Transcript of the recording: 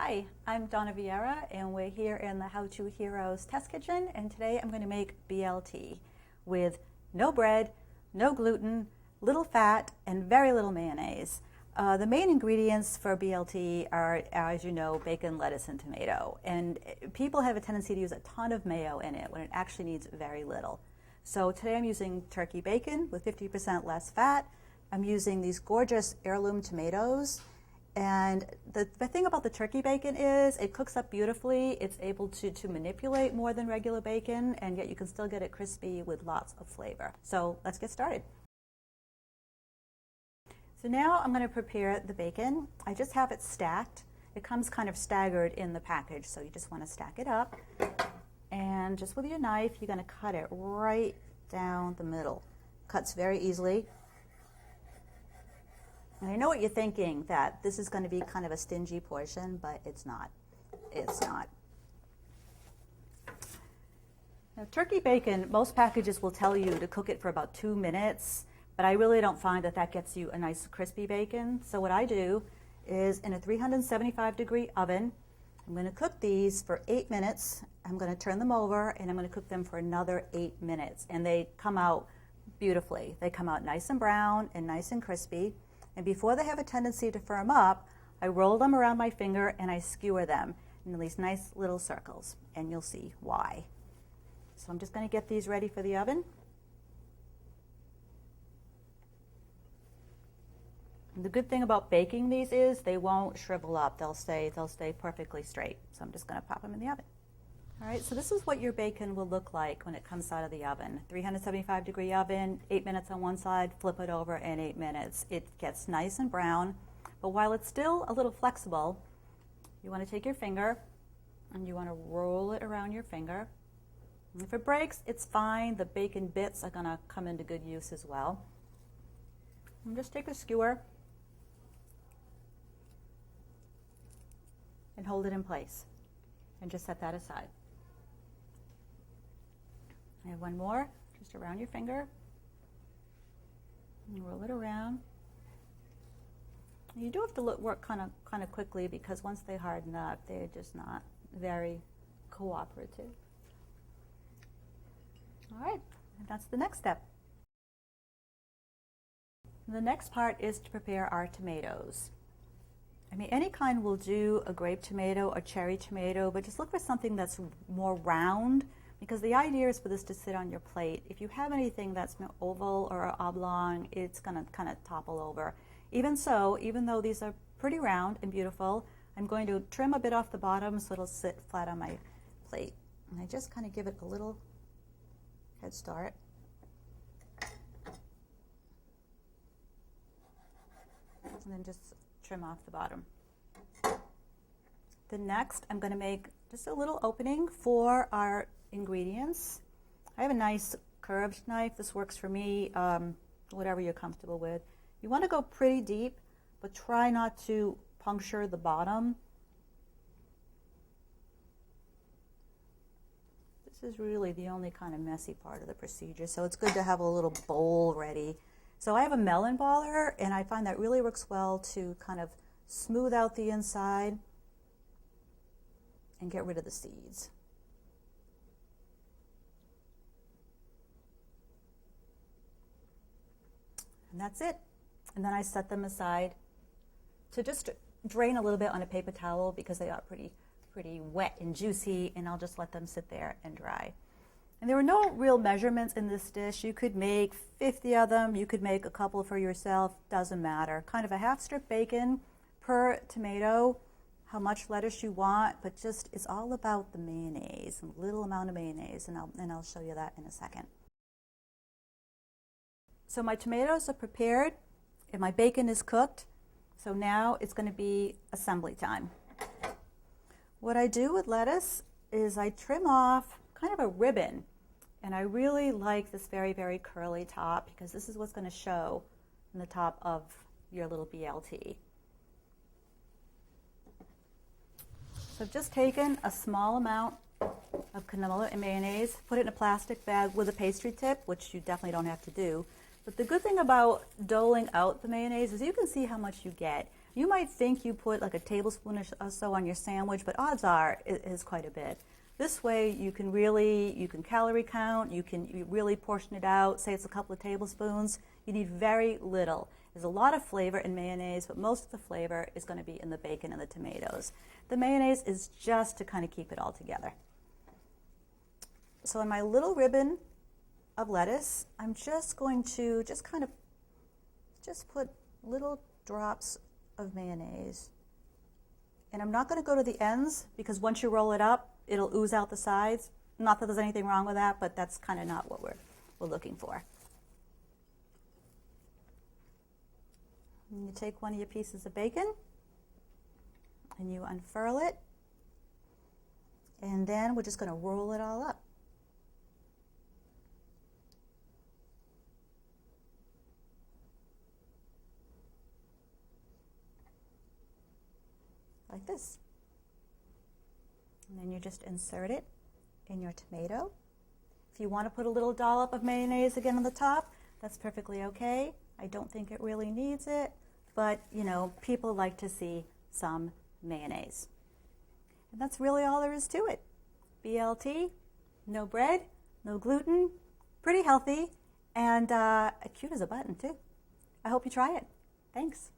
Hi, I'm Donna Vieira, and we're here in the How To Heroes test kitchen, and today I'm going to make BLT with no bread, no gluten, little fat, and very little mayonnaise. The main ingredients for BLT are, as you know, bacon, lettuce, and tomato. And people have a tendency to use a ton of mayo in it when it actually needs very little. So today I'm using turkey bacon with 50% less fat. I'm using these gorgeous heirloom tomatoes. And the thing about the turkey bacon is it cooks up beautifully. It's able to manipulate more than regular bacon, and yet you can still get it crispy with lots of flavor. So let's get started. So now I'm going to prepare the bacon. I just have it stacked. It comes kind of staggered in the package, so you just want to stack it up. And just with your knife, you're going to cut it right down the middle. Cuts very easily. And I know what you're thinking, that this is going to be kind of a stingy portion, but it's not. It's not. Now, turkey bacon, most packages will tell you to cook it for about 2 minutes, but I really don't find that that gets you a nice crispy bacon. So what I do is in a 375-degree oven, I'm going to cook these for 8 minutes. I'm going to turn them over, and I'm going to cook them for another 8 minutes. And they come out beautifully. They come out nice and brown and nice and crispy. And before they have a tendency to firm up, I roll them around my finger and I skewer them in these nice little circles, and you'll see why. So I'm just going to get these ready for the oven. And the good thing about baking these is they won't shrivel up. They'll stay perfectly straight. So I'm just going to pop them in the oven. All right, so this is what your bacon will look like when it comes out of the oven. 375-degree oven, 8 minutes on one side, flip it over in 8 minutes. It gets nice and brown, but while it's still a little flexible, you want to take your finger and you want to roll it around your finger. And if it breaks, it's fine. The bacon bits are going to come into good use as well. And just take a skewer and hold it in place and just set that aside. I have one more, just around your finger. And roll it around. You do have to work kind of quickly, because once they harden up, they're just not very cooperative. All right, and that's the next step. The next part is to prepare our tomatoes. I mean, any kind will do, a grape tomato, a cherry tomato, but just look for something that's more round, because the idea is for this to sit on your plate. If you have anything that's oval or oblong, it's going to kind of topple over. Even so, even though these are pretty round and beautiful, I'm going to trim a bit off the bottom so it'll sit flat on my plate. And I just kind of give it a little head start. And then just trim off the bottom. The next, I'm going to make just a little opening for our ingredients. I have a nice curved knife. This works for me, whatever you're comfortable with. You want to go pretty deep, but try not to puncture the bottom. This is really the only kind of messy part of the procedure, so it's good to have a little bowl ready. So I have a melon baller, and I find that really works well to kind of smooth out the inside and get rid of the seeds. And that's it. And then I set them aside to just drain a little bit on a paper towel, because they are pretty wet and juicy, and I'll just let them sit there and dry. And there are no real measurements in this dish. You could make 50 of them. You could make a couple for yourself. Doesn't matter. Kind of a half strip bacon per tomato, how much lettuce you want, but just it's all about the mayonnaise, a little amount of mayonnaise, and I'll show you that in a second. So my tomatoes are prepared and my bacon is cooked. So now it's going to be assembly time. What I do with lettuce is I trim off kind of a ribbon, and I really like this very, very curly top, because this is what's going to show in the top of your little BLT. So I've just taken a small amount of canola and mayonnaise, put it in a plastic bag with a pastry tip, which you definitely don't have to do, But the good thing about doling out the mayonnaise is you can see how much you get. You might think you put like a tablespoon or so on your sandwich, but odds are it is quite a bit. This way you can calorie count, you really portion it out, say it's a couple of tablespoons. You need very little. There's a lot of flavor in mayonnaise, but most of the flavor is going to be in the bacon and the tomatoes. The mayonnaise is just to kind of keep it all together. So in my little ribbon of lettuce, I'm just going to just put little drops of mayonnaise. And I'm not going to go to the ends because once you roll it up, it'll ooze out the sides. Not that there's anything wrong with that, but that's kind of not what we're looking for. And you take one of your pieces of bacon and you unfurl it, and then we're just going to roll it all up. Like this. And then you just insert it in your tomato. If you want to put a little dollop of mayonnaise again on the top, that's perfectly okay. I don't think it really needs it, but people like to see some mayonnaise. And that's really all there is to it. BLT, no bread, no gluten, pretty healthy, and cute as a button too. I hope you try it. Thanks.